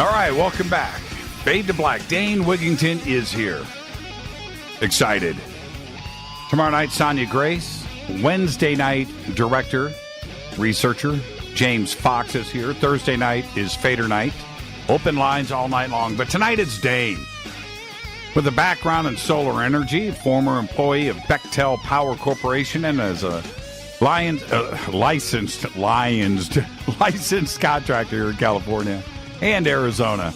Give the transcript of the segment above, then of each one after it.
All right, welcome back. Fade to Black. Dane Wigington is here. Excited. Tomorrow night, Sonia Grace. Wednesday night, director, researcher, James Fox is here. Thursday night is Fader night. Open lines all night long. But tonight it's Dane. With a background in solar energy, former employee of Bechtel Power Corporation, and as a licensed contractor here in California and Arizona.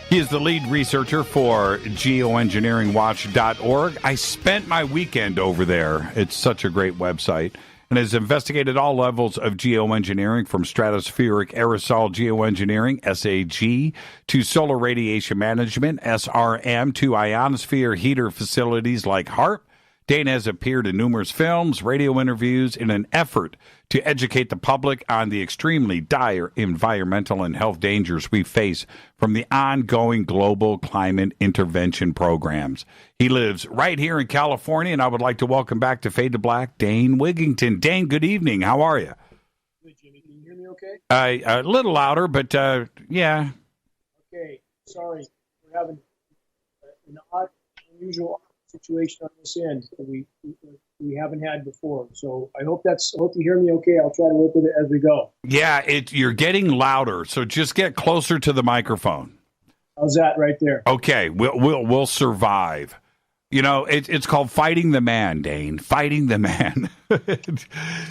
He is the lead researcher for geoengineeringwatch.org. I spent my weekend over there. It's such a great website. And has investigated all levels of geoengineering, from stratospheric aerosol geoengineering, SAG, to solar radiation management, SRM, to ionosphere heater facilities like HARP. Dane has appeared in numerous films, radio interviews in an effort to educate the public on the extremely dire environmental and health dangers we face from the ongoing global climate intervention programs. He lives right here in California, and I would like to welcome back to Fade to Black, Dane Wigington. Dane, good evening. How are you? Good, Jimmy. Can you hear me okay? A little louder, but yeah. Okay. Sorry. We're having an odd, unusual situation on this end that we haven't had before. So I hope you hear me okay. I'll try to work with it as we go. Yeah, you're getting louder, so just get closer to the microphone. How's that right there? Okay, we'll survive. You know, it's called fighting the man, Dane. Fighting the man.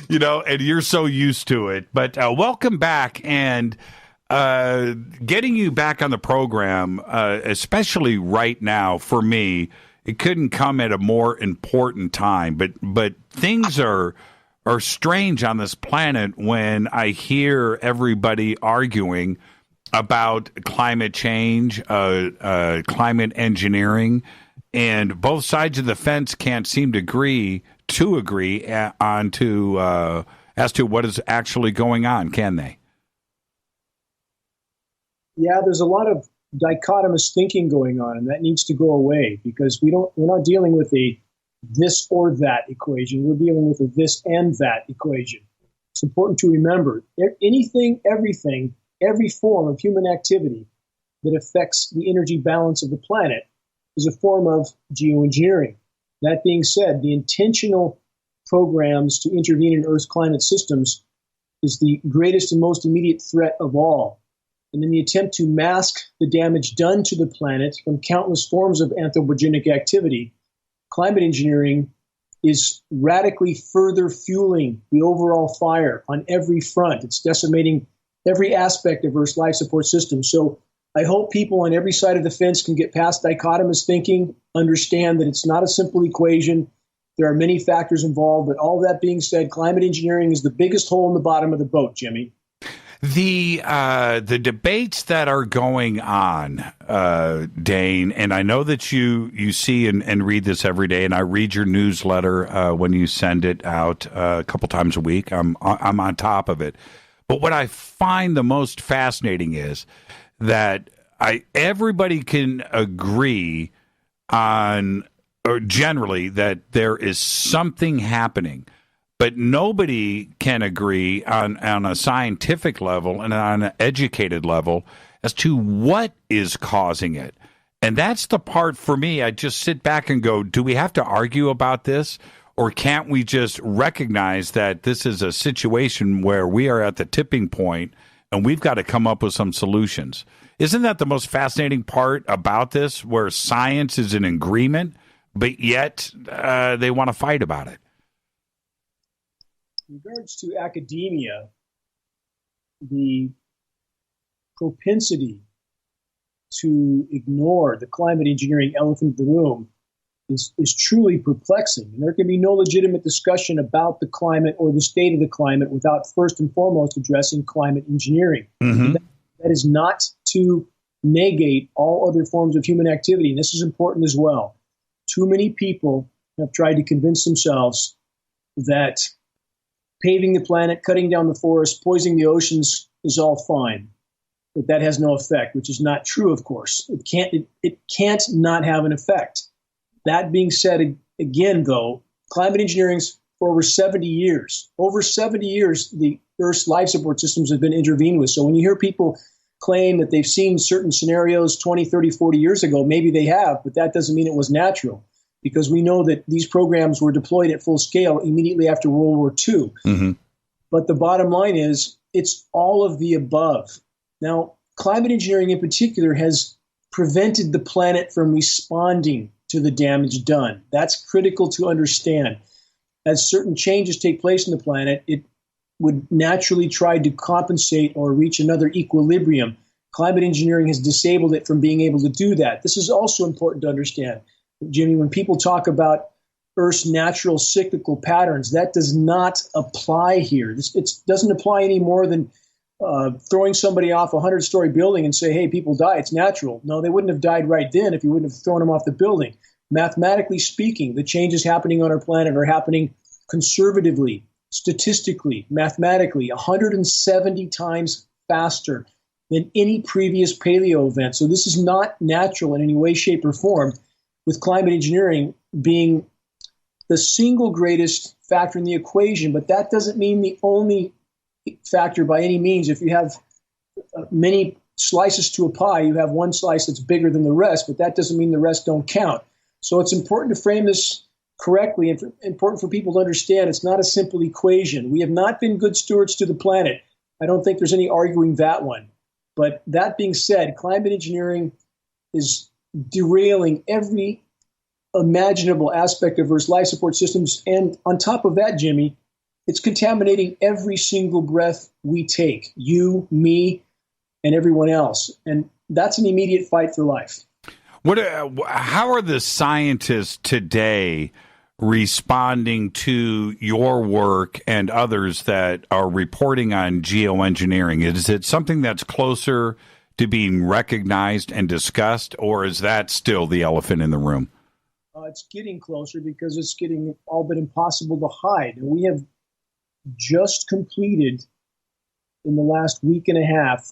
You know, and you're so used to it. But welcome back, and getting you back on the program, especially right now for me. It couldn't come at a more important time, but things are strange on this planet when I hear everybody arguing about climate change, climate engineering, and both sides of the fence can't seem to agree as to what is actually going on, can they? Yeah, there's a lot of dichotomous thinking going on, and that needs to go away, because we're not dealing with a this or that equation. We're dealing with a this and that equation. It's important to remember anything, everything, every form of human activity that affects the energy balance of the planet is a form of geoengineering. That being said, the intentional programs to intervene in Earth's climate systems is the greatest and most immediate threat of all. And in the attempt to mask the damage done to the planet from countless forms of anthropogenic activity, climate engineering is radically further fueling the overall fire on every front. It's decimating every aspect of Earth's life support system. So I hope people on every side of the fence can get past dichotomous thinking, understand that it's not a simple equation. There are many factors involved, but all that being said, climate engineering is the biggest hole in the bottom of the boat, Jimmy. The debates that are going on, Dane, and I know that you see and read this every day, and I read your newsletter when you send it out a couple times a week. I'm on top of it. But what I find the most fascinating is that everybody can agree on, or generally, that there is something happening. But nobody can agree on a scientific level and on an educated level as to what is causing it. And that's the part for me. I just sit back and go, do we have to argue about this? Or can't we just recognize that this is a situation where we are at the tipping point and we've got to come up with some solutions? Isn't that the most fascinating part about this, where science is in agreement, but yet they want to fight about it? In regards to academia, the propensity to ignore the climate engineering elephant in the room is truly perplexing. And there can be no legitimate discussion about the climate or the state of the climate without first and foremost addressing climate engineering. Mm-hmm. That is not to negate all other forms of human activity. And this is important as well. Too many people have tried to convince themselves that paving the planet, cutting down the forest, poisoning the oceans is all fine, but that has no effect, which is not true, of course. It can't not have an effect. That being said, again, though, climate engineering's for over 70 years. Over 70 years, the Earth's life support systems have been intervened with. So when you hear people claim that they've seen certain scenarios 20, 30, 40 years ago. Maybe they have, but that doesn't mean it was natural, because we know that these programs were deployed at full scale immediately after World War II. Mm-hmm. But the bottom line is, it's all of the above. Now, climate engineering in particular has prevented the planet from responding to the damage done. That's critical to understand. As certain changes take place in the planet, it would naturally try to compensate or reach another equilibrium. Climate engineering has disabled it from being able to do that. This is also important to understand. Jimmy, when people talk about Earth's natural cyclical patterns, that does not apply here. It doesn't apply any more than throwing somebody off a 100-story building and say, hey, people die, it's natural. No, they wouldn't have died right then if you wouldn't have thrown them off the building. Mathematically speaking, the changes happening on our planet are happening conservatively, statistically, mathematically, 170 times faster than any previous paleo event. So this is not natural in any way, shape, or form, with climate engineering being the single greatest factor in the equation. But that doesn't mean the only factor by any means. If you have many slices to a pie, you have one slice that's bigger than the rest, but that doesn't mean the rest don't count. So it's important to frame this correctly, and important for people to understand it's not a simple equation. We have not been good stewards to the planet. I don't think there's any arguing that one. But that being said, climate engineering is derailing every imaginable aspect of Earth's life support systems. And on top of that, Jimmy, it's contaminating every single breath we take, you, me, and everyone else. And that's an immediate fight for life. How are the scientists today responding to your work and others that are reporting on geoengineering? Is it something that's closer to being recognized and discussed, or is that still the elephant in the room? It's getting closer because it's getting all but impossible to hide. And we have just completed, in the last week and a half,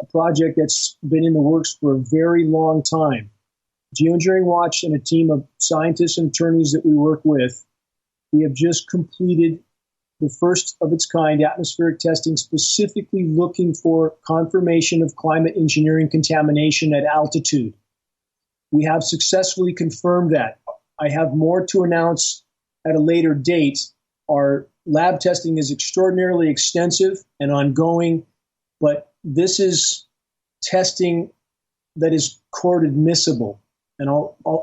a project that's been in the works for a very long time. Geoengineering Watch and a team of scientists and attorneys that we work with, we have just completed the first of its kind atmospheric testing, specifically looking for confirmation of climate engineering contamination at altitude. We have successfully confirmed that. I have more to announce at a later date. Our lab testing is extraordinarily extensive and ongoing, but this is testing that is court admissible. And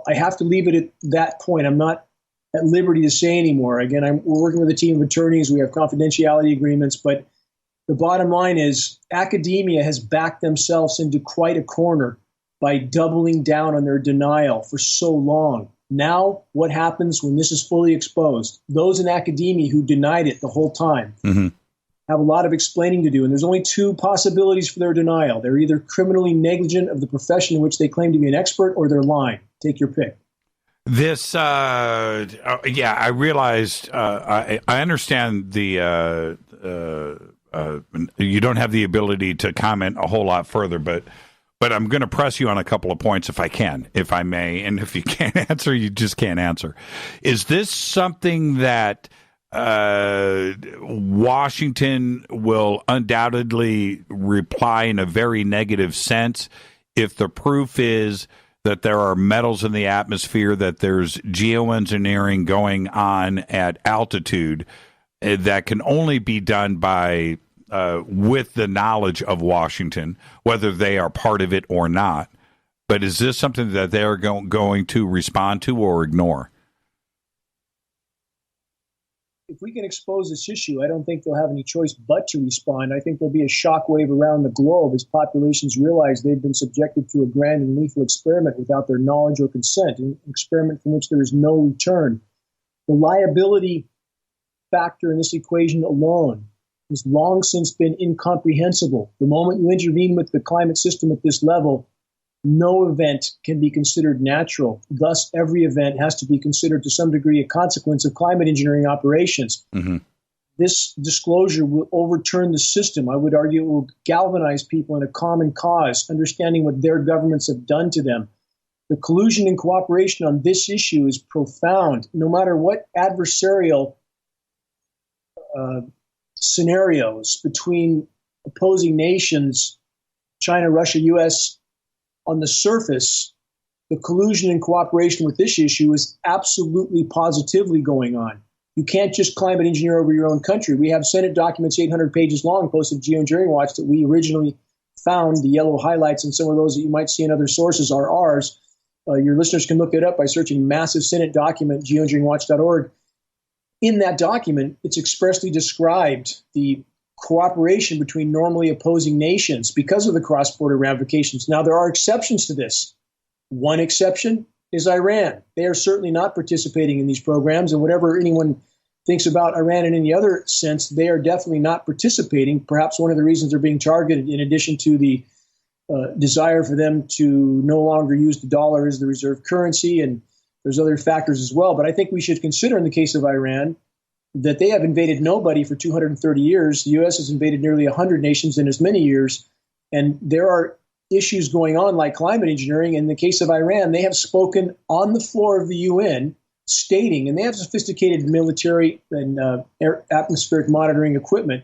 I have to leave it at that point. I'm not at liberty to say anymore. Again, we're working with a team of attorneys. We have confidentiality agreements. But the bottom line is academia has backed themselves into quite a corner by doubling down on their denial for so long. Now, what happens when this is fully exposed? Those in academia who denied it the whole time have a lot of explaining to do. And there's only two possibilities for their denial. They're either criminally negligent of the profession in which they claim to be an expert, or they're lying. Take your pick. This, I realized, I understand the, you don't have the ability to comment a whole lot further, but I'm going to press you on a couple of points if I may. And if you can't answer, you just can't answer. Is this something that Washington will undoubtedly reply in a very negative sense if the proof is that there are metals in the atmosphere, that there's geoengineering going on at altitude that can only be done by with the knowledge of Washington, whether they are part of it or not? But is this something that they're going to respond to or ignore? If we can expose this issue, I don't think they'll have any choice but to respond. I think there'll be a shockwave around the globe as populations realize they've been subjected to a grand and lethal experiment without their knowledge or consent, an experiment from which there is no return. The liability factor in this equation alone has long since been incomprehensible. The moment you intervene with the climate system at this level, no event can be considered natural. Thus, every event has to be considered to some degree a consequence of climate engineering operations. Mm-hmm. This disclosure will overturn the system. I would argue it will galvanize people in a common cause, understanding what their governments have done to them. The collusion and cooperation on this issue is profound. No matter what adversarial scenarios between opposing nations China, Russia, U.S., on the surface, the collusion and cooperation with this issue is absolutely positively going on. You can't just climate engineer over your own country. We have Senate documents 800 pages long posted to Geoengineering Watch that we originally found. The yellow highlights and some of those that you might see in other sources are ours. Your listeners can look it up by searching massive Senate document, geoengineeringwatch.org. In that document, it's expressly described the cooperation between normally opposing nations because of the cross-border ramifications. Now, there are exceptions to this. One exception is Iran. They are certainly not participating in these programs, and whatever anyone thinks about Iran in any other sense, they are definitely not participating. Perhaps one of the reasons they're being targeted, in addition to the desire for them to no longer use the dollar as the reserve currency, and there's other factors as well. But I think we should consider in the case of Iran that they have invaded nobody for 230 years. The U.S. has invaded nearly 100 nations in as many years, and there are issues going on like climate engineering. In the case of Iran, they have spoken on the floor of the UN stating, and they have sophisticated military and atmospheric monitoring equipment.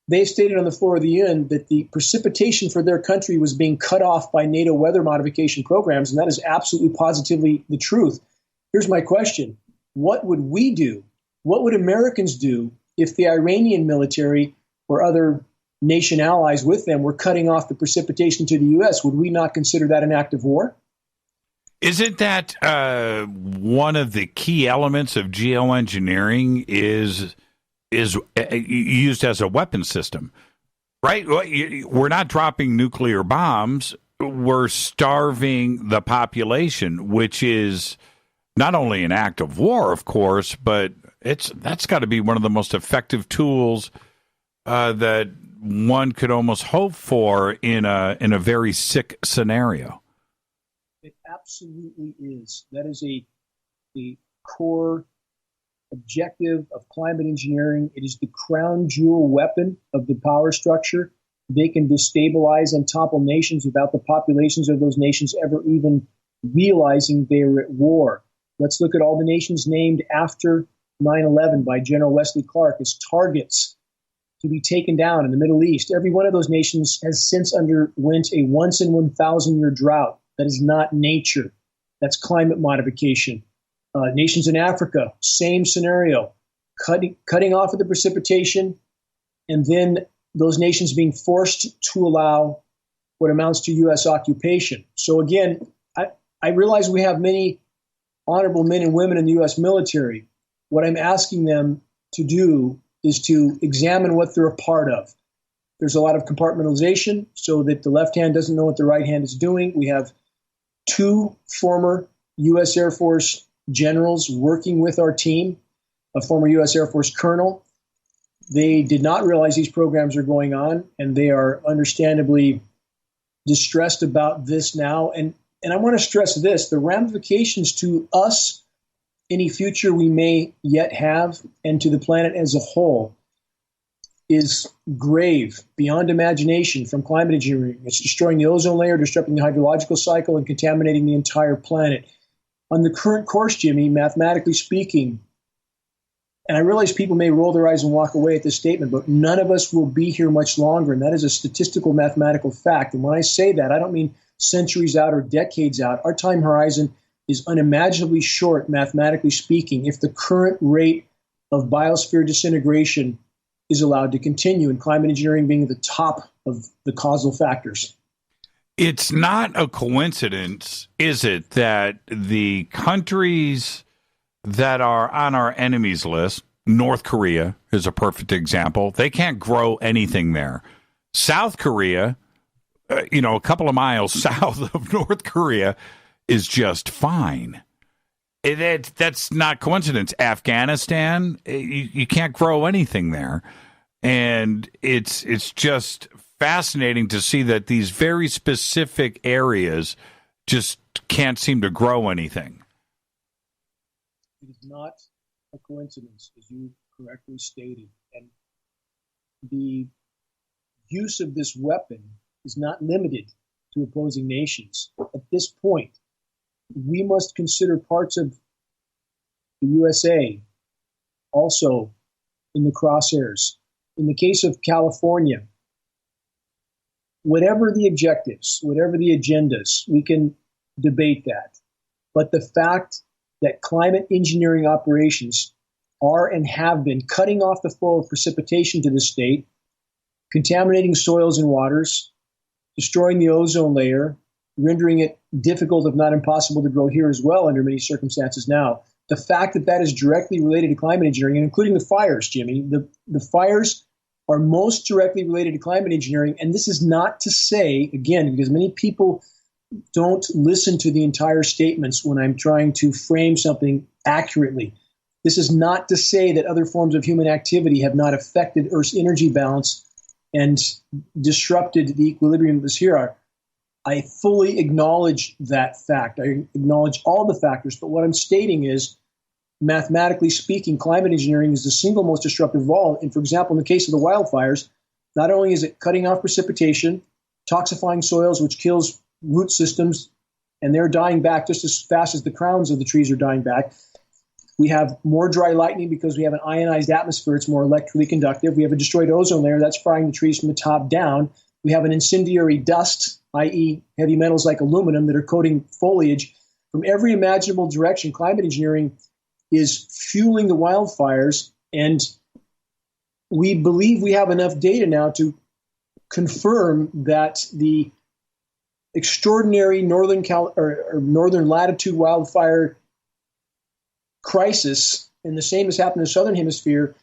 They stated on the floor of the UN that the precipitation for their country was being cut off by NATO weather modification programs, and that is absolutely positively the truth. Here's my question. What would we do? What would Americans do if the Iranian military or other nation allies with them were cutting off the precipitation to the U.S.? Would we not consider that an act of war? Isn't that one of the key elements of geoengineering is used as a weapon system, right? We're not dropping nuclear bombs. We're starving the population, which is not only an act of war, of course, but that's got to be one of the most effective tools that one could almost hope for in a very sick scenario. It absolutely is. That is a core objective of climate engineering. It is the crown jewel weapon of the power structure. They can destabilize and topple nations without the populations of those nations ever even realizing they are at war. Let's look at all the nations named after 9/11 by General Wesley Clark as targets to be taken down in the Middle East. Every one of those nations has since underwent a once in 1,000 year drought. That is not nature. That's climate modification. Nations in Africa, same scenario, cutting off of the precipitation, and then those nations being forced to allow what amounts to U.S. occupation. So again, I realize we have many honorable men and women in the U.S. military. What I'm asking them to do is to examine what they're a part of. There's a lot of compartmentalization so that the left hand doesn't know what the right hand is doing. We have two former U.S. Air Force generals working with our team, a former U.S. Air Force colonel. They did not realize these programs are going on, and they are understandably distressed about this now. And I want to stress this, the ramifications to us, any future we may yet have, and to the planet as a whole, is grave, beyond imagination from climate engineering. It's destroying the ozone layer, disrupting the hydrological cycle, and contaminating the entire planet. On the current course, Jimmy, mathematically speaking, and I realize people may roll their eyes and walk away at this statement, but none of us will be here much longer, and that is a statistical mathematical fact. And when I say that, I don't mean centuries out or decades out. Our time horizon is unimaginably short, mathematically speaking, if the current rate of biosphere disintegration is allowed to continue, and climate engineering being at the top of the causal factors. It's not a coincidence, is it, that the countries that are on our enemies list, North Korea is a perfect example, they can't grow anything there. South Korea, a couple of miles south of North Korea, is just fine. That's not coincidence. Afghanistan, you can't grow anything there. And it's just fascinating to see that these very specific areas just can't seem to grow anything. It is not a coincidence, as you correctly stated. And the use of this weapon is not limited to opposing nations. At this point, we must consider parts of the USA also in the crosshairs. In the case of California, whatever the objectives, whatever the agendas, we can debate that. But the fact that climate engineering operations are and have been cutting off the flow of precipitation to the state, contaminating soils and waters, destroying the ozone layer, rendering it difficult, if not impossible, to grow here as well under many circumstances now. The fact that that is directly related to climate engineering, and including the fires, Jimmy, the fires are most directly related to climate engineering. And this is not to say, again, because many people don't listen to the entire statements when I'm trying to frame something accurately. This is not to say that other forms of human activity have not affected Earth's energy balance and disrupted the equilibrium that was here. I fully acknowledge that fact. I acknowledge all the factors, but what I'm stating is, mathematically speaking, climate engineering is the single most disruptive of all. And for example, in the case of the wildfires, not only is it cutting off precipitation, toxifying soils, which kills root systems, and they're dying back just as fast as the crowns of the trees are dying back. We have more dry lightning because we have an ionized atmosphere. It's more electrically conductive. We have a destroyed ozone layer that's frying the trees from the top down. We have an incendiary dust, i.e. heavy metals like aluminum that are coating foliage from every imaginable direction. Climate engineering is fueling the wildfires, and we believe we have enough data now to confirm that the extraordinary northern latitude wildfire crisis, and the same has happened in the southern hemisphere,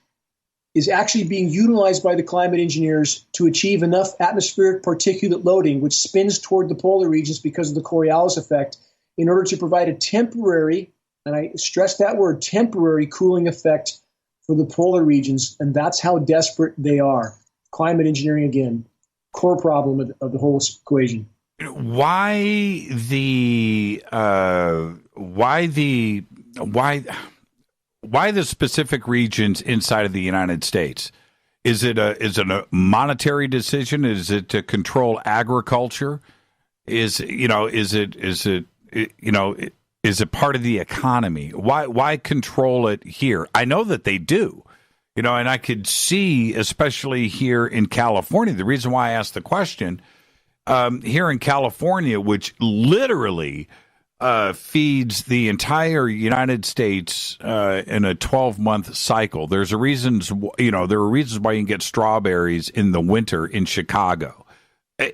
is actually being utilized by the climate engineers to achieve enough atmospheric particulate loading, which spins toward the polar regions because of the Coriolis effect, in order to provide a temporary, and I stress that word, temporary cooling effect for the polar regions. And that's how desperate they are. Climate engineering, again, core problem of the whole equation. Why the specific regions inside of the United States? Is it a monetary decision? Is it to control agriculture? Is it part of the economy? Why control it here? I know that they do, and I could see, especially here in California, the reason why I asked the question, here in California, which literally feeds the entire United States in a 12-month cycle. There are reasons why you can get strawberries in the winter in Chicago,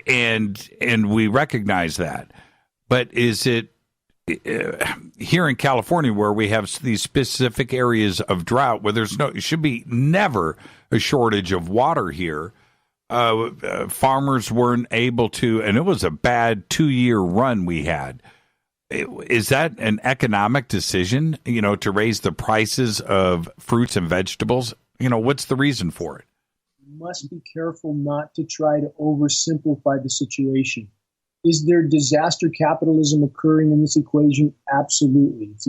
and we recognize that. But is it here in California, where we have these specific areas of drought, where it should be never a shortage of water here? Farmers weren't able to, and it was a bad 2-year run we had. Is that an economic decision, to raise the prices of fruits and vegetables? What's the reason for it? You must be careful not to try to oversimplify the situation. Is there disaster capitalism occurring in this equation? Absolutely. It's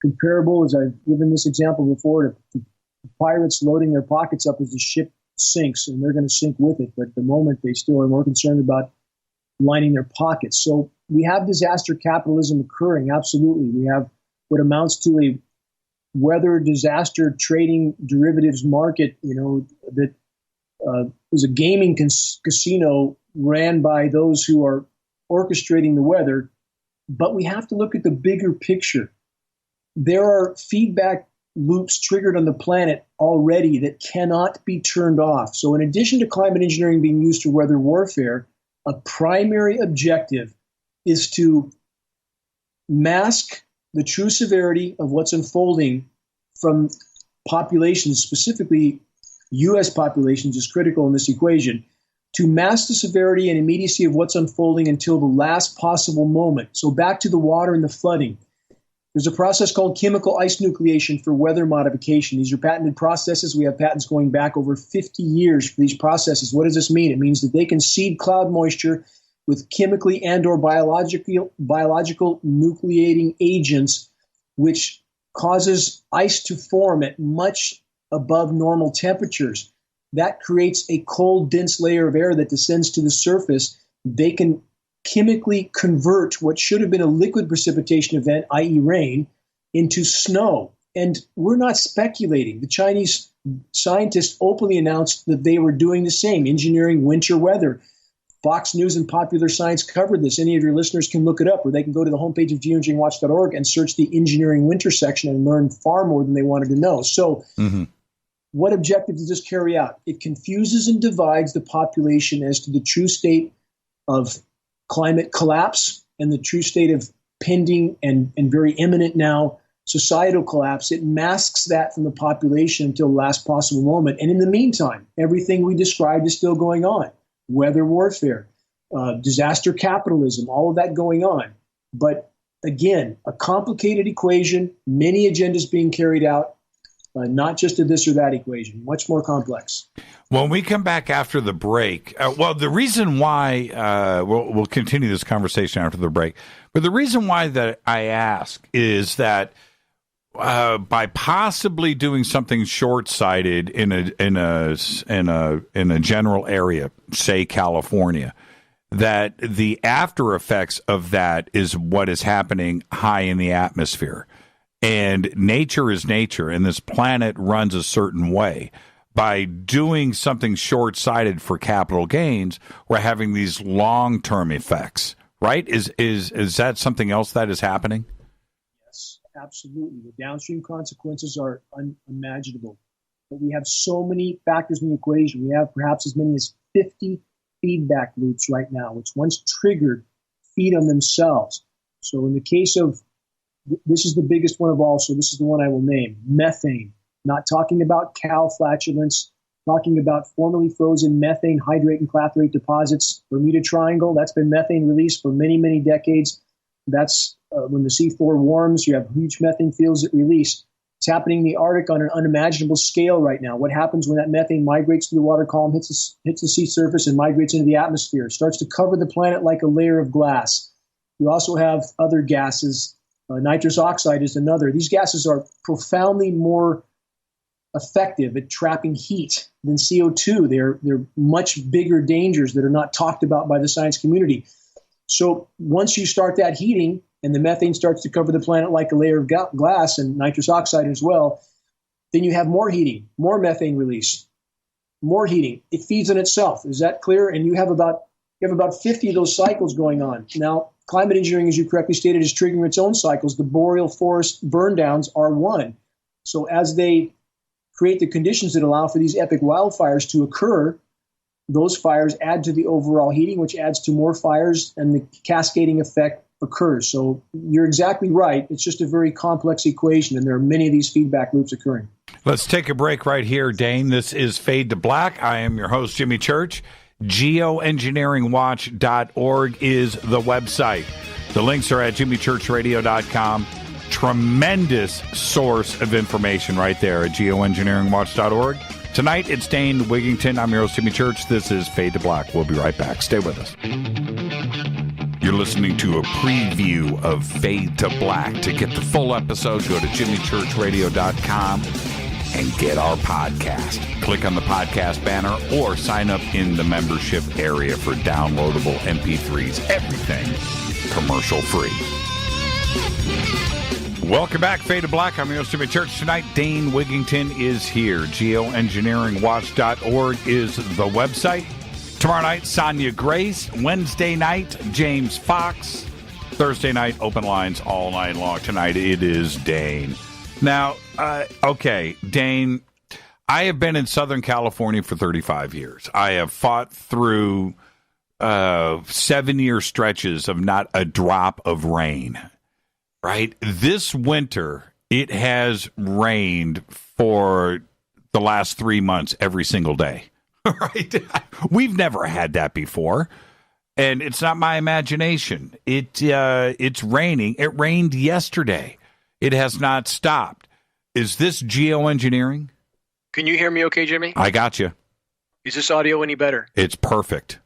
comparable, as I've given this example before, to pirates loading their pockets up as the ship sinks, and they're going to sink with it. But at the moment, they still are more concerned about lining their pockets. So we have disaster capitalism occurring. Absolutely. We have what amounts to a weather disaster trading derivatives market, that is a gaming casino ran by those who are orchestrating the weather. But we have to look at the bigger picture. There are feedback loops triggered on the planet already that cannot be turned off. So in addition to climate engineering being used for weather warfare, a primary objective is to mask the true severity of what's unfolding from populations, specifically U.S. populations is critical in this equation, to mask the severity and immediacy of what's unfolding until the last possible moment. So back to the water and the flooding. There's a process called chemical ice nucleation for weather modification. These are patented processes. We have patents going back over 50 years for these processes. What does this mean? It means that they can seed cloud moisture with chemically and or biological nucleating agents, which causes ice to form at much above normal temperatures. That creates a cold, dense layer of air that descends to the surface. They can chemically convert what should have been a liquid precipitation event, i.e. rain, into snow. And we're not speculating. The Chinese scientists openly announced that they were doing the same, engineering winter weather. Fox News and Popular Science covered this. Any of your listeners can look it up, or they can go to the homepage of geoengineeringwatch.org and search the engineering winter section and learn far more than they wanted to know. So what objective does this carry out? It confuses and divides the population as to the true state of climate collapse and the true state of pending and very imminent now societal collapse. It masks that from the population until the last possible moment. And in the meantime, everything we described is still going on. Weather warfare, disaster capitalism, all of that going on. But again, a complicated equation, many agendas being carried out, not just a this or that equation, much more complex. When we come back after the break, the reason why we'll continue this conversation after the break, but the reason why that I ask is that by possibly doing something short-sighted in a general area, say California, that the after effects of that is what is happening high in the atmosphere. And nature is nature, and this planet runs a certain way. By doing something short-sighted for capital gains, we're having these long-term effects, right? Is that something else that is happening? Yes, absolutely. The downstream consequences are unimaginable. But we have so many factors in the equation. We have perhaps as many as 50 feedback loops right now, which once triggered, feed on themselves. So in the case of, this is the biggest one of all, so this is the one I will name, methane. Not talking about cow flatulence, talking about formerly frozen methane hydrate and clathrate deposits, Bermuda Triangle. That's been methane released for many, many decades. That's when the seafloor warms, you have huge methane fields that release. It's happening in the Arctic on an unimaginable scale right now. What happens when that methane migrates through the water column, hits the sea surface, and migrates into the atmosphere? It starts to cover the planet like a layer of glass. You also have other gases. Nitrous oxide is another. These gases are profoundly more effective at trapping heat than CO2. They're much bigger dangers that are not talked about by the science community. So once you start that heating and the methane starts to cover the planet like a layer of glass, and nitrous oxide as well, then you have more heating, more methane release, more heating. It feeds on itself. Is that clear? And you have about 50 of those cycles going on. Now, climate engineering, as you correctly stated, is triggering its own cycles. The boreal forest burn downs are one. So as they create the conditions that allow for these epic wildfires to occur, those fires add to the overall heating, which adds to more fires, and the cascading effect occurs. So you're exactly right. It's just a very complex equation, and there are many of these feedback loops occurring. Let's take a break right here, Dane. This is Fade to Black. I am your host, Jimmy Church. geoengineeringwatch.org is the website. The links are at jimmychurchradio.com. Tremendous source of information right there at geoengineeringwatch.org. Tonight, it's Dane Wigington. I'm your host, Jimmy Church. This is Fade to Black. We'll be right back. Stay with us. You're listening to a preview of Fade to Black. To get the full episode, go to jimmychurchradio.com and get our podcast. Click on the podcast banner or sign up in the membership area for downloadable MP3s. Everything commercial free. Welcome back, Fade to Black. I'm your host, Jimmy Church. Tonight, Dane Wigington is here. geoengineeringwatch.org is the website. Tomorrow night, Sonia Grace. Wednesday night, James Fox. Thursday night, open lines all night long. Tonight, it is Dane. Now, okay, Dane, I have been in Southern California for 35 years. I have fought through 7-year stretches of not a drop of rain. Right? This winter, it has rained for the last 3 months every single day. Right? We've never had that before. And it's not my imagination. It's raining. It rained yesterday. It has not stopped. Is this geoengineering? Can you hear me okay, Jimmy? I got you. Is this audio any better? It's perfect.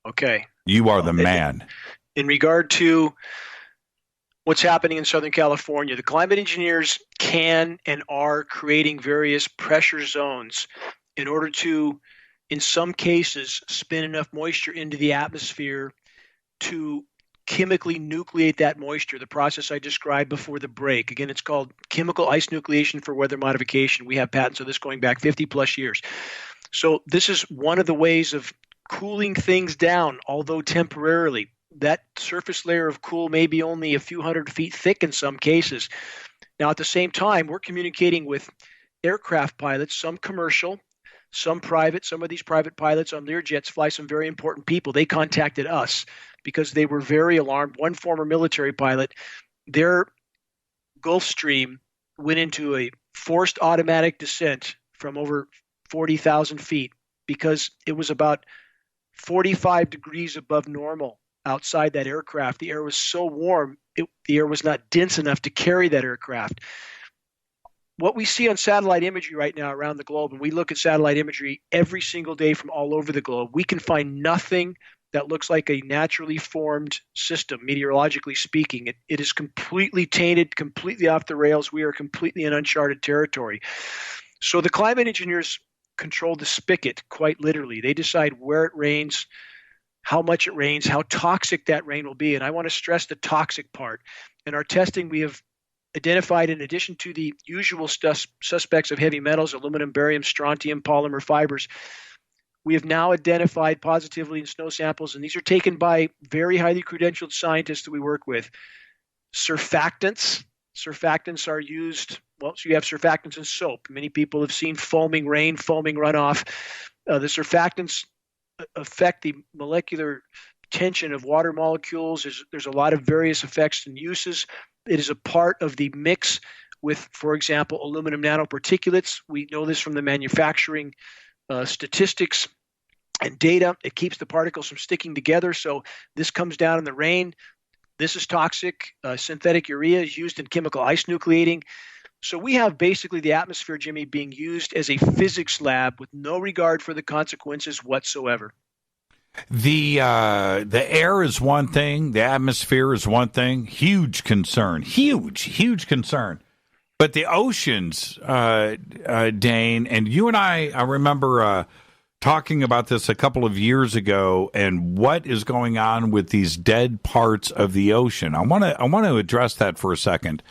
Okay. You are the man. In regard to what's happening in Southern California, the climate engineers can and are creating various pressure zones in order to, in some cases, spin enough moisture into the atmosphere to chemically nucleate that moisture, the process I described before the break. Again, it's called chemical ice nucleation for weather modification. We have patents on this going back 50 plus years. So this is one of the ways of cooling things down, although temporarily. That surface layer of cool may be only a few hundred feet thick in some cases. Now, at the same time, we're communicating with aircraft pilots, some commercial, some private. Some of these private pilots on Learjets fly some very important people. They contacted us because they were very alarmed. One former military pilot, their Gulfstream went into a forced automatic descent from over 40,000 feet because it was about 45 degrees above normal outside that aircraft. The air was so warm, the air was not dense enough to carry that aircraft. What we see on satellite imagery right now around the globe, and we look at satellite imagery every single day from all over the globe, we can find nothing that looks like a naturally formed system, meteorologically speaking. It is completely tainted, completely off the rails. We are completely in uncharted territory. So the climate engineers control the spigot, quite literally. They decide where it rains, how much it rains, how toxic that rain will be. And I want to stress the toxic part. In our testing, we have identified, in addition to the usual suspects of heavy metals, aluminum, barium, strontium, polymer fibers, we have now identified positively in snow samples, and these are taken by very highly credentialed scientists that we work with, surfactants. Surfactants are used, well, so you have surfactants in soap. Many people have seen foaming rain, foaming runoff. The surfactants affect the molecular tension of water molecules. There's a lot of various effects and uses. It is a part of the mix with, for example, aluminum nanoparticulates. We know this from the manufacturing statistics and data. It keeps the particles from sticking together. So this comes down in the rain. This is toxic. Synthetic urea is used in chemical ice nucleating. So we have basically the atmosphere, Jimmy, being used as a physics lab with no regard for the consequences whatsoever. The air is one thing. The atmosphere is one thing. Huge concern. Huge concern. But the oceans, Dane, and you and I remember talking about this a couple of years ago, and what is going on with these dead parts of the ocean. I want to address that for a second.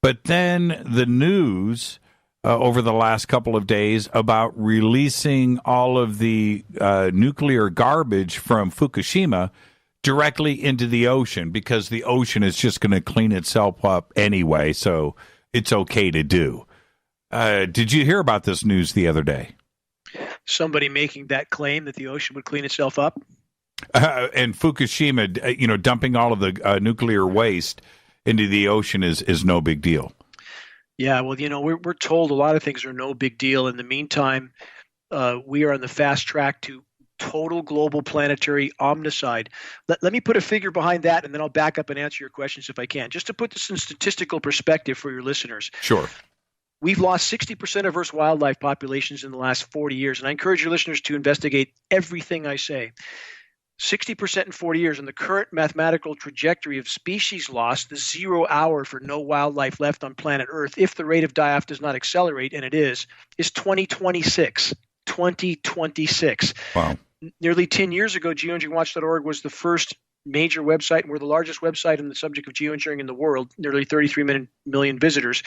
But then the news over the last couple of days about releasing all of the nuclear garbage from Fukushima directly into the ocean, because the ocean is just going to clean itself up anyway, so it's okay to do. Did you hear about this news the other day? Somebody making that claim that the ocean would clean itself up? And Fukushima, dumping all of the nuclear waste into the ocean is no big deal. Yeah, well, we're told a lot of things are no big deal. In the meantime, we are on the fast track to total global planetary omnicide. Let me put a figure behind that, and then I'll back up and answer your questions if I can. Just to put this in statistical perspective for your listeners. Sure. We've lost 60% of Earth's wildlife populations in the last 40 years, and I encourage your listeners to investigate everything I say. 60% in 40 years, and the current mathematical trajectory of species loss, the 0 hour for no wildlife left on planet Earth, if the rate of die-off does not accelerate, and it is 2026. 2026. Wow. Nearly 10 years ago, geoengineeringwatch.org was the first major website, and we're the largest website on the subject of geoengineering in the world, nearly 33 million visitors.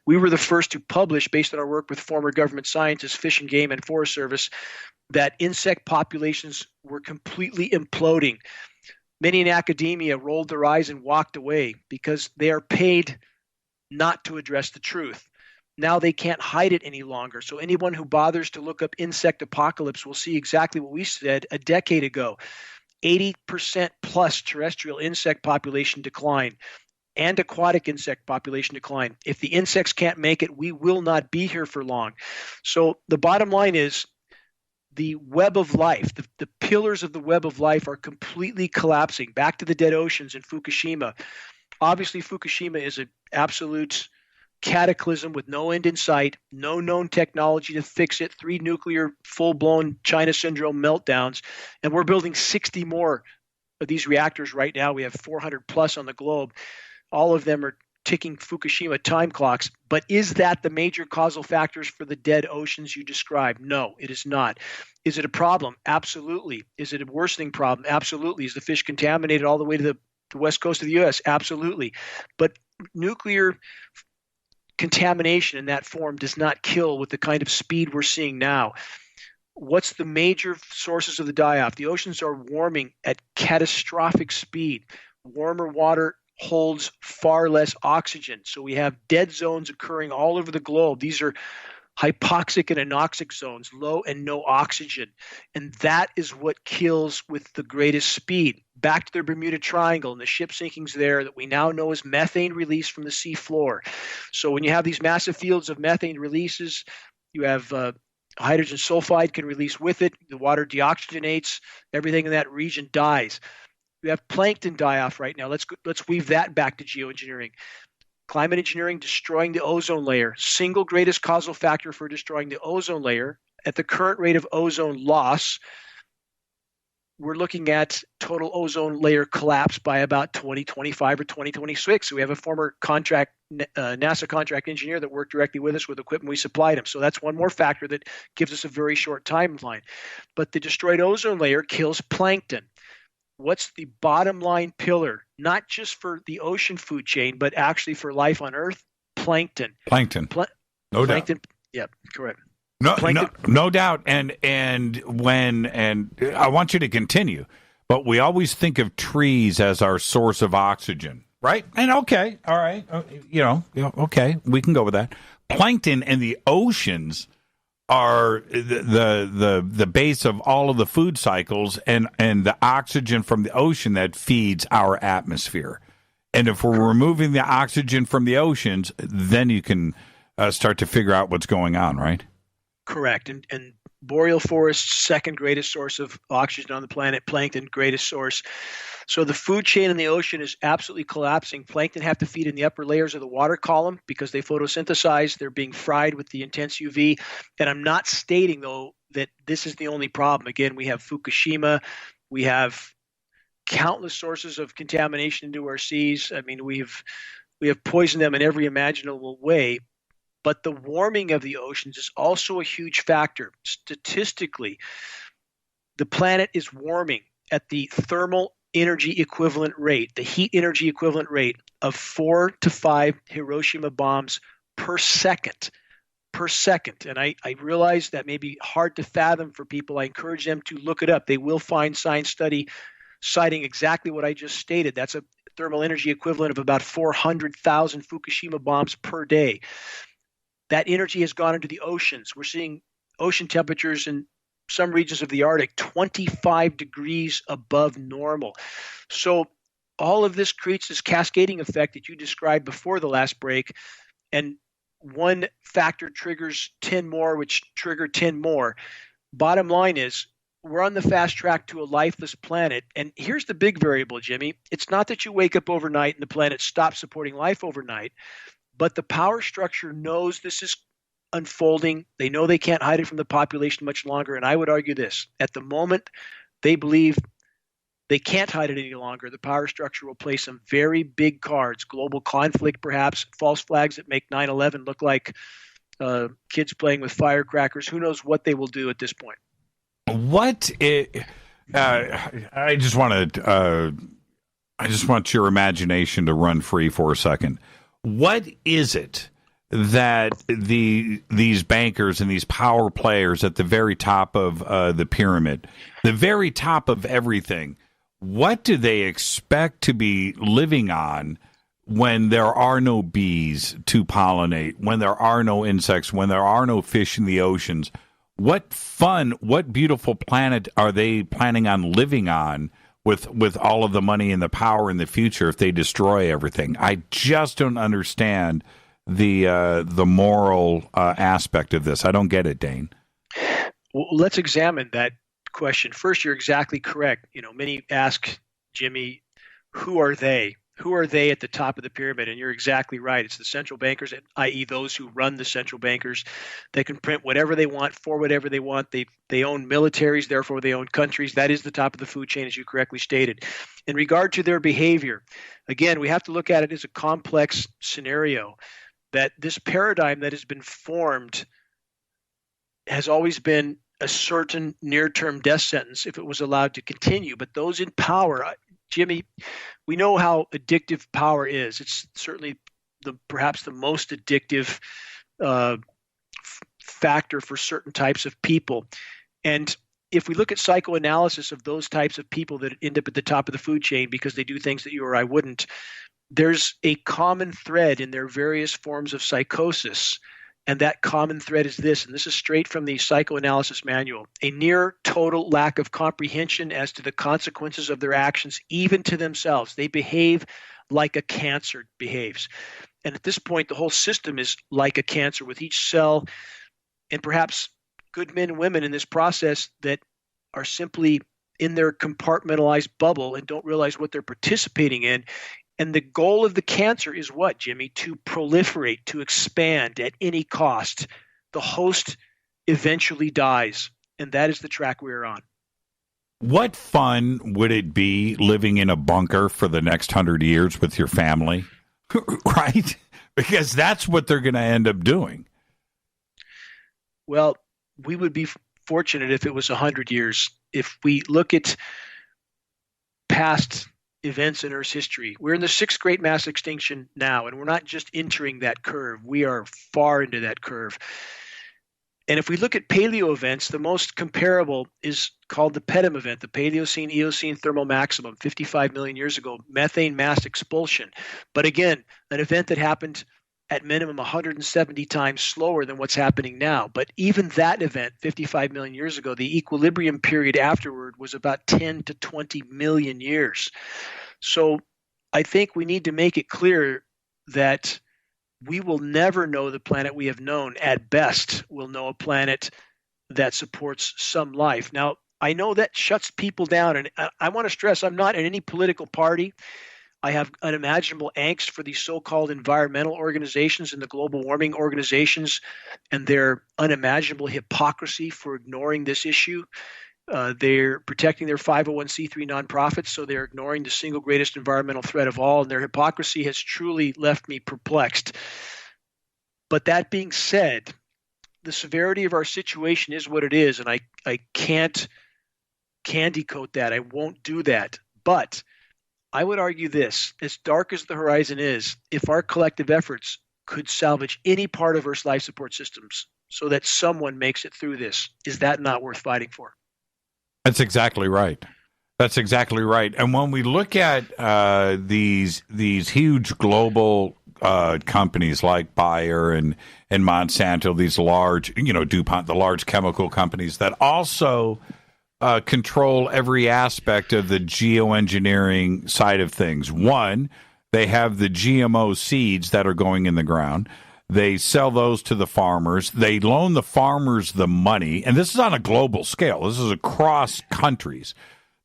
We were the first to publish, based on our work with former government scientists, Fish and Game and Forest Service, that insect populations were completely imploding. Many in academia rolled their eyes and walked away because they are paid not to address the truth. Now they can't hide it any longer. So anyone who bothers to look up insect apocalypse will see exactly what we said a decade ago. 80% plus terrestrial insect population decline and aquatic insect population decline. If the insects can't make it, we will not be here for long. So the bottom line is the web of life, the pillars of the web of life are completely collapsing. Back to the dead oceans in Fukushima. Obviously, Fukushima is an absolute cataclysm with no end in sight, no known technology to fix it, 3 nuclear full-blown China syndrome meltdowns, and we're building 60 more of these reactors right now. We have 400 plus on the globe. All of them are ticking Fukushima time clocks. But is that the major causal factors for the dead oceans you described? No, it is not. Is it a problem? Absolutely. Is it a worsening problem? Absolutely. Is the fish contaminated all the way to the west coast of the U.S.? Absolutely. But nuclear contamination in that form does not kill with the kind of speed we're seeing now. What's the major sources of the die-off? The oceans are warming at catastrophic speed. Warmer water holds far less oxygen. So we have dead zones occurring all over the globe. These are hypoxic and anoxic zones, low and no oxygen. And that is what kills with the greatest speed. Back to the Bermuda Triangle and the ship sinkings there that we now know is methane release from the sea floor. So when you have these massive fields of methane releases, you have hydrogen sulfide can release with it. The water deoxygenates. Everything in that region dies. You have plankton die-off right now. Let's weave that back to geoengineering. Climate engineering destroying the ozone layer, single greatest causal factor for destroying the ozone layer. At the current rate of ozone loss, we're looking at total ozone layer collapse by about 2025 or 2026. So we have a former NASA contract engineer that worked directly with us with equipment we supplied him. So that's one more factor that gives us a very short timeline. But the destroyed ozone layer kills plankton. What's the bottom line pillar, not just for the ocean food chain, but actually for life on Earth? Plankton. No doubt. Yep, correct. No doubt. And I want you to continue, but we always think of trees as our source of oxygen, right? And okay, all right, okay, we can go with that. Plankton and the oceans are the base of all of the food cycles and the oxygen from the ocean that feeds our atmosphere. And if we're removing the oxygen from the oceans, then you can start to figure out what's going on, right? Correct. And boreal forests, second greatest source of oxygen on the planet, plankton, greatest source. So the food chain in the ocean is absolutely collapsing. Plankton have to feed in the upper layers of the water column because they photosynthesize. They're being fried with the intense UV. And I'm not stating, though, that this is the only problem. Again, we have Fukushima. We have countless sources of contamination into our seas. I mean, we have poisoned them in every imaginable way. But the warming of the oceans is also a huge factor. Statistically, the planet is warming at the thermal energy equivalent rate, the heat energy equivalent rate of 4 to 5 Hiroshima bombs per second. And I realize that may be hard to fathom for people. I encourage them to look it up. They will find science study citing exactly what I just stated. That's a thermal energy equivalent of about 400,000 Fukushima bombs per day. That energy has gone into the oceans. We're seeing ocean temperatures in some regions of the Arctic 25 degrees above normal. So all of this creates this cascading effect that you described before the last break. And one factor triggers 10 more, which trigger 10 more. Bottom line is we're on the fast track to a lifeless planet. And here's the big variable, Jimmy. It's not that you wake up overnight and the planet stops supporting life overnight. But the power structure knows this is unfolding. They know they can't hide it from the population much longer. And I would argue this. At the moment, they believe they can't hide it any longer. The power structure will play some very big cards, global conflict perhaps, false flags that make 9/11 look like kids playing with firecrackers. Who knows what they will do at this point. I just want your imagination to run free for a second. What is it that these bankers and these power players at the very top of the pyramid, the very top of everything, what do they expect to be living on when there are no bees to pollinate, when there are no insects, when there are no fish in the oceans? What beautiful planet are they planning on living on with all of the money and the power in the future if they destroy everything? I just don't understand the moral aspect of this. I don't get it, Dane. Well, let's examine that question. First, you're exactly correct. Many ask, Jimmy, who are they? Who are they at the top of the pyramid? And you're exactly right. It's the central bankers, i.e. those who run the central bankers. They can print whatever they want for whatever they want. They own militaries, therefore they own countries. That is the top of the food chain, as you correctly stated. In regard to their behavior, again, we have to look at it as a complex scenario, that this paradigm that has been formed has always been a certain near-term death sentence if it was allowed to continue. But those in power, Jimmy, we know how addictive power is. It's certainly perhaps the most addictive factor for certain types of people. And if we look at psychoanalysis of those types of people that end up at the top of the food chain because they do things that you or I wouldn't, there's a common thread in their various forms of psychosis. And that common thread is this, and this is straight from the psychoanalysis manual: a near total lack of comprehension as to the consequences of their actions, even to themselves. They behave like a cancer behaves. And at this point, the whole system is like a cancer, with each cell, and perhaps good men and women in this process that are simply in their compartmentalized bubble and don't realize what they're participating in. And the goal of the cancer is what, Jimmy? To proliferate, to expand at any cost. The host eventually dies, and that is the track we're on. What fun would it be living in a bunker for the next 100 years with your family? Right? Because that's what they're going to end up doing. Well, we would be fortunate if it was 100 years. If we look at past events in Earth's history, we're in the sixth great mass extinction now, and we're not just entering that curve. We are far into that curve. And if we look at paleo events, the most comparable is called the PETM event, the Paleocene-Eocene thermal maximum, 55 million years ago, methane mass expulsion. But again, an event that happened at minimum 170 times slower than what's happening now. But even that event, 55 million years ago, the equilibrium period afterward was about 10 to 20 million years. So I think we need to make it clear that we will never know the planet we have known. At best, we'll know a planet that supports some life. Now, I know that shuts people down, and I want to stress I'm not in any political party. I have unimaginable angst for these so-called environmental organizations and the global warming organizations and their unimaginable hypocrisy for ignoring this issue. They're protecting their 501c3 nonprofits, so they're ignoring the single greatest environmental threat of all, and their hypocrisy has truly left me perplexed. But that being said, the severity of our situation is what it is, and I can't candy coat that. I won't do that. But I would argue this: as dark as the horizon is, if our collective efforts could salvage any part of Earth's life support systems so that someone makes it through this, is that not worth fighting for? That's exactly right. That's exactly right. And when we look at these huge global companies like Bayer and Monsanto, these large, DuPont, the large chemical companies that also control every aspect of the geoengineering side of things. One, they have the GMO seeds that are going in the ground. They sell those to the farmers. They loan the farmers the money. And this is on a global scale. This is across countries.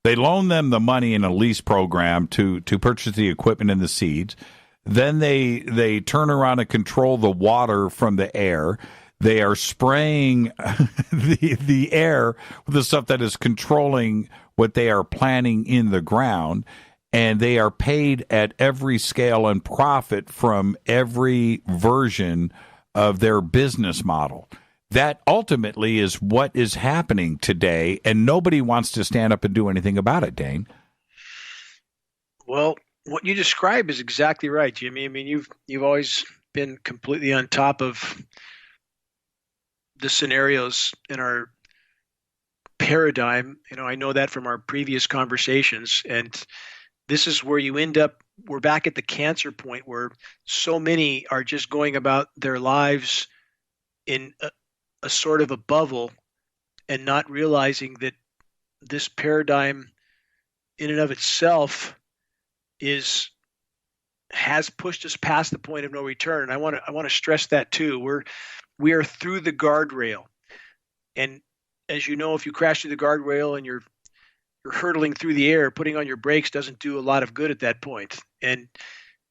They loan them the money in a lease program to purchase the equipment and the seeds. Then they turn around and control the water from the air. They are spraying the air with the stuff that is controlling what they are planting in the ground. And they are paid at every scale and profit from every version of their business model. That ultimately is what is happening today, and nobody wants to stand up and do anything about it, Dane. Well, what you describe is exactly right, Jimmy. I mean, you've always been completely on top of the scenarios in our paradigm. I know that from our previous conversations, and this is where you end up. We're back at the cancer point where so many are just going about their lives in a sort of a bubble and not realizing that this paradigm in and of itself has pushed us past the point of no return. And I want to stress that too. We are through the guardrail. And as you know, if you crash through the guardrail and you're hurtling through the air, putting on your brakes doesn't do a lot of good at that point. And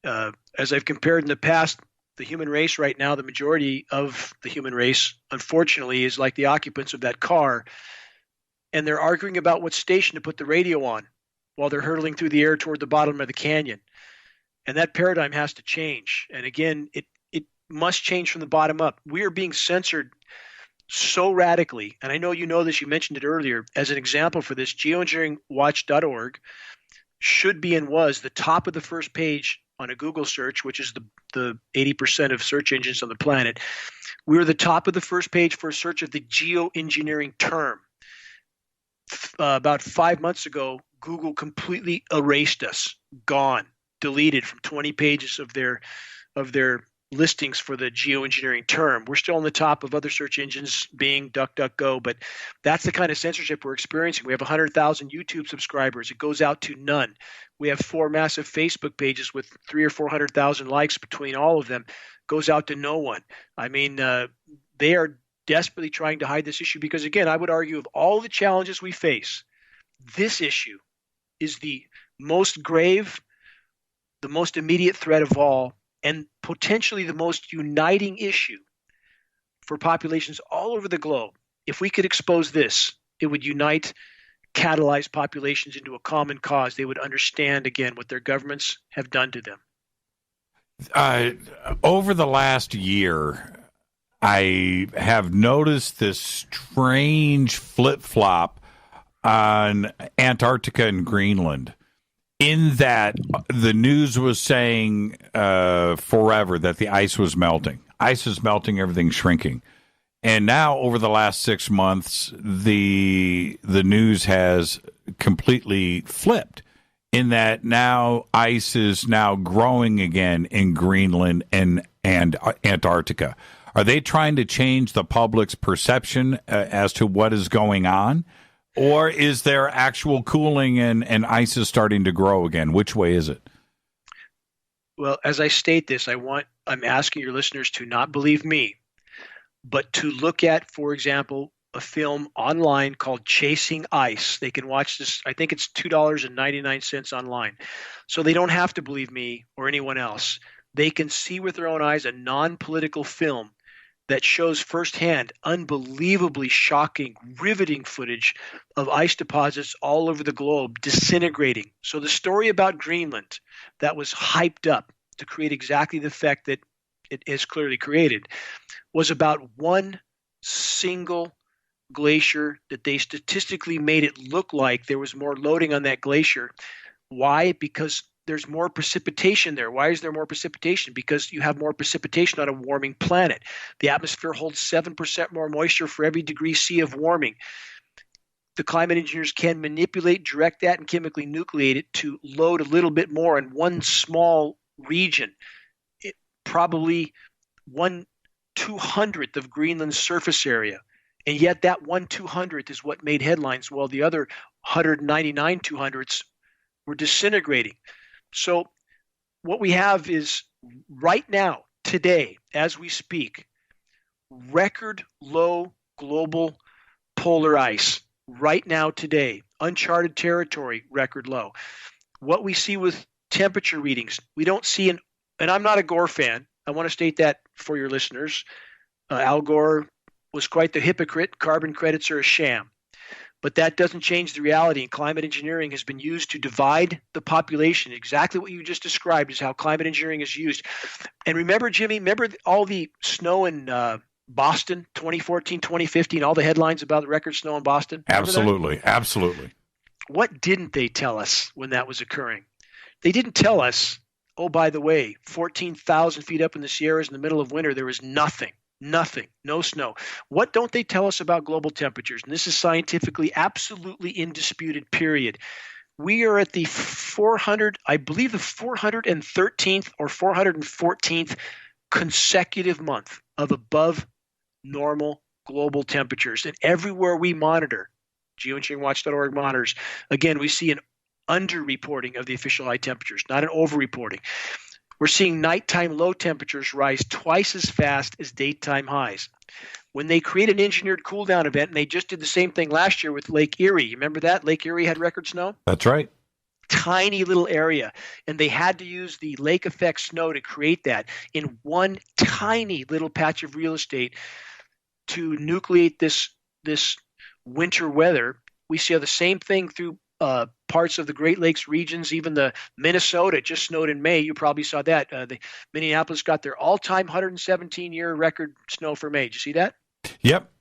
as I've compared in the past, the human race right now, the majority of the human race, unfortunately, is like the occupants of that car. And they're arguing about what station to put the radio on while they're hurtling through the air toward the bottom of the canyon. And that paradigm has to change. And again, it must change from the bottom up. We are being censored so radically, and I know you know this, you mentioned it earlier. As an example for this, geoengineeringwatch.org should be and was the top of the first page on a Google search, which is the 80% of search engines on the planet. We're the top of the first page for a search of the geoengineering term. about 5 months ago, Google completely erased us, gone, deleted from 20 pages of their listings for the geoengineering term. We're still on the top of other search engines, Bing, DuckDuckGo, but that's the kind of censorship we're experiencing. We have 100,000 YouTube subscribers. It goes out to none. We have 4 massive Facebook pages with 300,000 or 400,000 likes between all of them. Goes out to no one. I mean, they are desperately trying to hide this issue because, again, I would argue of all the challenges we face, this issue is the most grave, the most immediate threat of all, and potentially the most uniting issue for populations all over the globe. If we could expose this, it would unite, catalyze populations into a common cause. They would understand, again, what their governments have done to them. Over the last year, I have noticed this strange flip-flop on Antarctica and Greenland, in that the news was saying forever that the ice was melting. Ice is melting, everything's shrinking. And now, over the last 6 months, the news has completely flipped, in that now ice is now growing again in Greenland and Antarctica. Are they trying to change the public's perception as to what is going on? Or is there actual cooling and ice is starting to grow again? Which way is it? Well, as I state this, I'm asking your listeners to not believe me, but to look at, for example, a film online called Chasing Ice. They can watch this. I think it's $2.99 online. So they don't have to believe me or anyone else. They can see with their own eyes a non-political film that shows firsthand unbelievably shocking, riveting footage of ice deposits all over the globe disintegrating. So the story about Greenland that was hyped up to create exactly the effect that it is clearly created was about one single glacier that they statistically made it look like there was more loading on that glacier. Why? Because there's more precipitation there. Why is there more precipitation? Because you have more precipitation on a warming planet. The atmosphere holds 7% more moisture for every degree C of warming. The climate engineers can manipulate, direct that, and chemically nucleate it to load a little bit more in one small region. Probably 1/200th of Greenland's surface area. And yet that 1/200th is what made headlines, while the other 199 200ths were disintegrating. So what we have is right now, today, as we speak, record low global polar ice. Right now, today, uncharted territory, record low. What we see with temperature readings, we don't see and I'm not a Gore fan. I want to state that for your listeners. Al Gore was quite the hypocrite. Carbon credits are a sham. But that doesn't change the reality. And climate engineering has been used to divide the population. Exactly what you just described is how climate engineering is used. And remember, Jimmy, all the snow in Boston, 2014, 2015, all the headlines about the record snow in Boston? Absolutely. Absolutely. What didn't they tell us when that was occurring? They didn't tell us, oh, by the way, 14,000 feet up in the Sierras in the middle of winter, there was nothing. Nothing, no snow. What don't they tell us about global temperatures? And this is scientifically absolutely indisputed, period. We are at the 413th or 414th consecutive month of above normal global temperatures. And everywhere we monitor, geoengineeringwatch.org monitors, again, we see an underreporting of the official high temperatures, not an overreporting. We're seeing nighttime low temperatures rise twice as fast as daytime highs. When they create an engineered cool down event, and they just did the same thing last year with Lake Erie. You remember that? Lake Erie had record snow? That's right. Tiny little area. And they had to use the lake effect snow to create that in one tiny little patch of real estate to nucleate this winter weather. We see the same thing through parts of the Great Lakes regions, even the Minnesota. It just snowed in May. You probably saw that. The Minneapolis got their all-time 117-year record snow for May. Did you see that? Yep.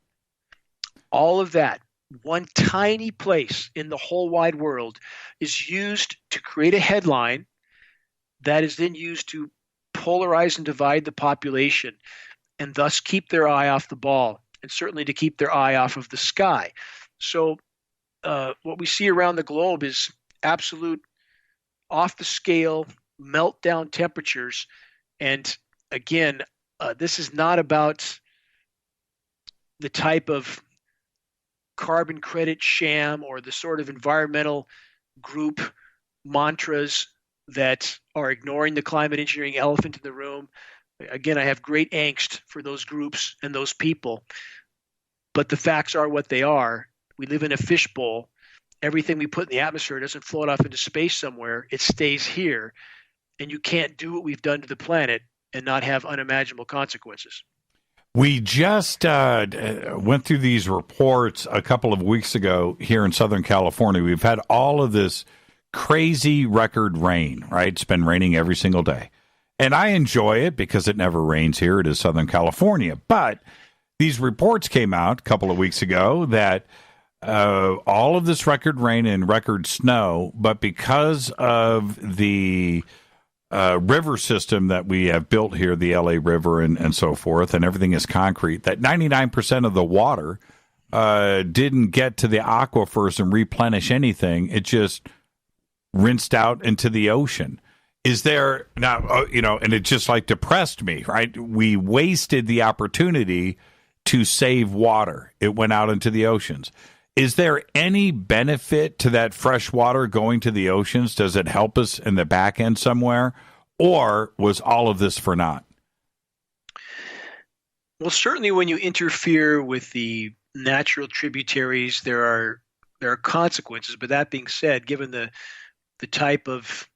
All of that, one tiny place in the whole wide world, is used to create a headline that is then used to polarize and divide the population and thus keep their eye off the ball and certainly to keep their eye off of the sky. So what we see around the globe is absolute off the scale meltdown temperatures. And again, this is not about the type of carbon credit sham or the sort of environmental group mantras that are ignoring the climate engineering elephant in the room. Again, I have great angst for those groups and those people, but the facts are what they are. We live in a fishbowl. Everything we put in the atmosphere doesn't float off into space somewhere. It stays here, and you can't do what we've done to the planet and not have unimaginable consequences. We just went through these reports a couple of weeks ago here in Southern California. We've had all of this crazy record rain, right? It's been raining every single day. And I enjoy it because it never rains here. It is Southern California. But these reports came out a couple of weeks ago that all of this record rain and record snow, but because of the river system that we have built here, the LA River and so forth, and everything is concrete, that 99% of the water didn't get to the aquifers and replenish anything. It just rinsed out into the ocean. Is there now, and it just like depressed me, right? We wasted the opportunity to save water. It went out into the oceans. Is there any benefit to that fresh water going to the oceans? Does it help us in the back end somewhere? Or was all of this for naught? Well, certainly when you interfere with the natural tributaries, there are consequences. But that being said, given the type of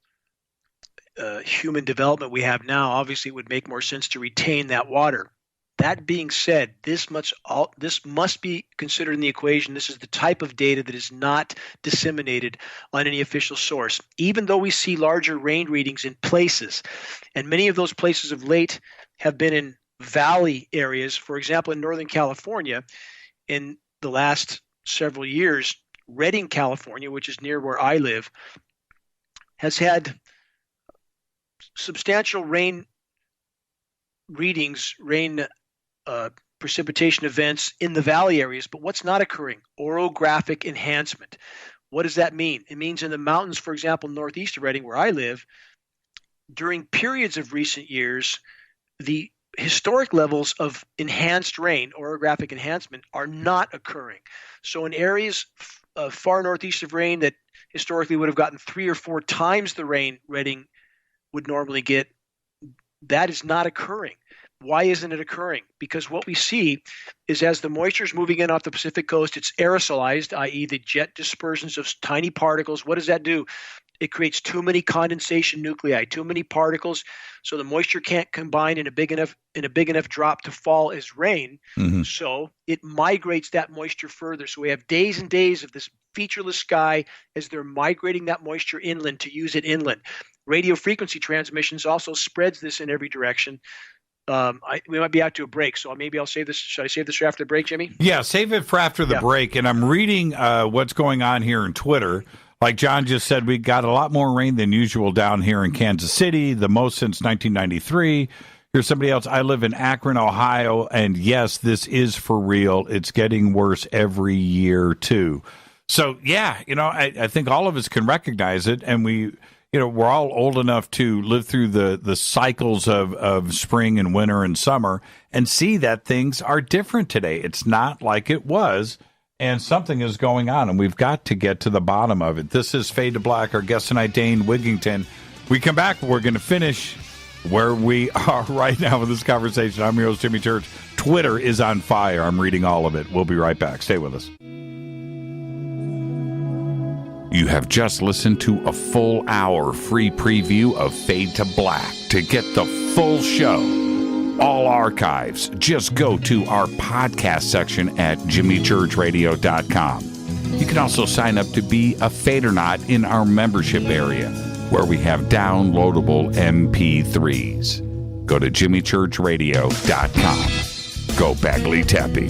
human development we have now, obviously it would make more sense to retain that water. That being said, this must be considered in the equation. This is the type of data that is not disseminated on any official source. Even though we see larger rain readings in places, and many of those places of late have been in valley areas. For example, in Northern California, in the last several years, Redding, California, which is near where I live, has had substantial rain readings, precipitation events in the valley areas. But what's not occurring? Orographic enhancement. What does that mean? It means in the mountains, for example, northeast of Redding, where I live, during periods of recent years, the historic levels of enhanced rain, orographic enhancement, are not occurring. So in areas far northeast of Redding that historically would have gotten 3 or 4 times the rain Redding would normally get, that is not occurring. Why isn't it occurring? Because what we see is as the moisture is moving in off the Pacific coast, it's aerosolized, i.e. the jet dispersions of tiny particles. What does that do? It creates too many condensation nuclei, too many particles, so the moisture can't combine in a big enough drop to fall as rain. Mm-hmm. So it migrates that moisture further. So we have days and days of this featureless sky as they're migrating that moisture inland to use it inland. Radio frequency transmissions also spreads this in every direction. We might be out to a break, so maybe I'll save this. Should I save this for after the break, Jimmy? Yeah, save it for after the break. And I'm reading what's going on here in Twitter. Like John just said, we got a lot more rain than usual down here in Kansas City, the most since 1993. Here's somebody else. I live in Akron, Ohio, and yes, this is for real. It's getting worse every year, too. So, yeah, I think all of us can recognize it, and we're all old enough to live through the cycles of spring and winter and summer and see that things are different today. It's not like it was, and something is going on, and we've got to get to the bottom of it. This is Fade to Black. Our guest tonight, Dane Wigington. We come back, we're going to finish where we are right now with this conversation. I'm your host, Jimmy Church. Twitter is on fire. I'm reading all of it. We'll be right back. Stay with us. You have just listened to a full hour free preview of Fade to Black. To get the full show, all archives, just go to our podcast section at jimmychurchradio.com. You can also sign up to be a Fadernaut in our membership area, where we have downloadable MP3s. Go to jimmychurchradio.com. Go Bagley Tappy.